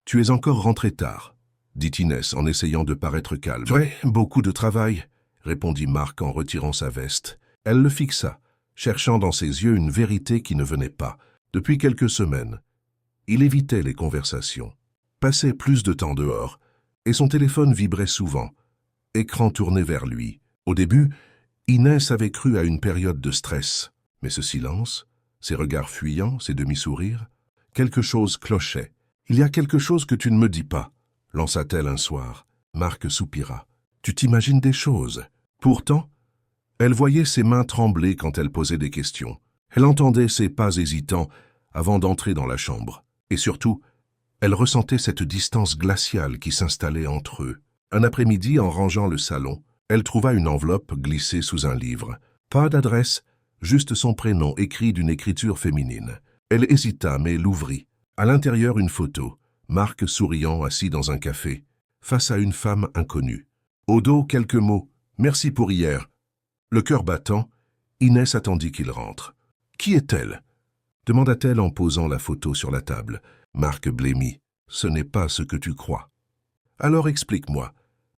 Tu es encore rentré tard, dit Inès en essayant de paraître calme. Ouais, beaucoup de travail, répondit Marc en retirant sa veste. Elle le fixa, cherchant dans ses yeux une vérité qui ne venait pas. Depuis quelques semaines, il évitait les conversations, passait plus de temps dehors, et son téléphone vibrait souvent, écran tourné vers lui. Au début, Inès avait cru à une période de stress, mais ce silence, ses regards fuyants, ses demi-sourires, quelque chose clochait. « Il y a quelque chose que tu ne me dis pas », lança-t-elle un soir. Marc soupira. « Tu t'imagines des choses. » Pourtant, elle voyait ses mains trembler quand elle posait des questions. Elle entendait ses pas hésitants avant d'entrer dans la chambre. Et surtout, elle ressentait cette distance glaciale qui s'installait entre eux. Un après-midi, en rangeant le salon, elle trouva une enveloppe glissée sous un livre. Pas d'adresse, juste son prénom écrit d'une écriture féminine. Elle hésita, mais l'ouvrit. À l'intérieur, une photo. Marc souriant, assis dans un café, face à une femme inconnue. Au dos, quelques mots. « Merci pour hier ». Le cœur battant, Inès attendit qu'il rentre. « Qui est-elle » demanda-t-elle en posant la photo sur la table. Marc blêmit. « Ce n'est pas ce que tu crois. »« Alors explique-moi. »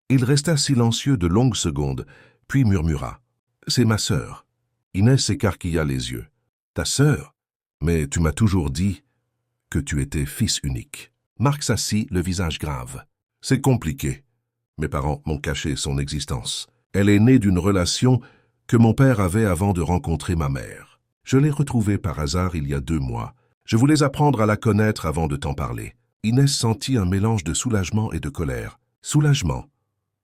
Il resta silencieux de longues secondes, puis murmura. « C'est ma sœur. » Inès écarquilla les yeux. « Ta sœur ? Mais tu m'as toujours dit que tu étais fils unique. » Marc s'assit, le visage grave. « C'est compliqué. Mes parents m'ont caché son existence. Elle est née d'une relation que mon père avait avant de rencontrer ma mère. Je l'ai retrouvée par hasard il y a 2 mois. Je voulais apprendre à la connaître avant de t'en parler. » Inès sentit un mélange de soulagement et de colère. Soulagement.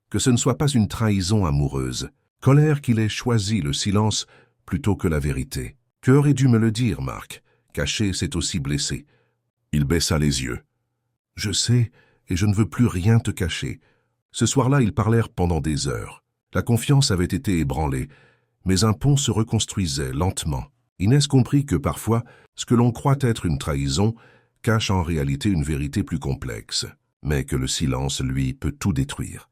Que ce ne soit pas une trahison amoureuse. Colère qu'il ait choisi le silence plutôt que la vérité. « Tu aurais dû me le dire, Marc. Cacher, c'est aussi blesser. » Il baissa les yeux. « Je sais, et je ne veux plus rien te cacher. » Ce soir-là, ils parlèrent pendant des heures. La confiance avait été ébranlée, mais un pont se reconstruisait lentement. Inès comprit que parfois, ce que l'on croit être une trahison cache en réalité une vérité plus complexe, mais que le silence, lui, peut tout détruire.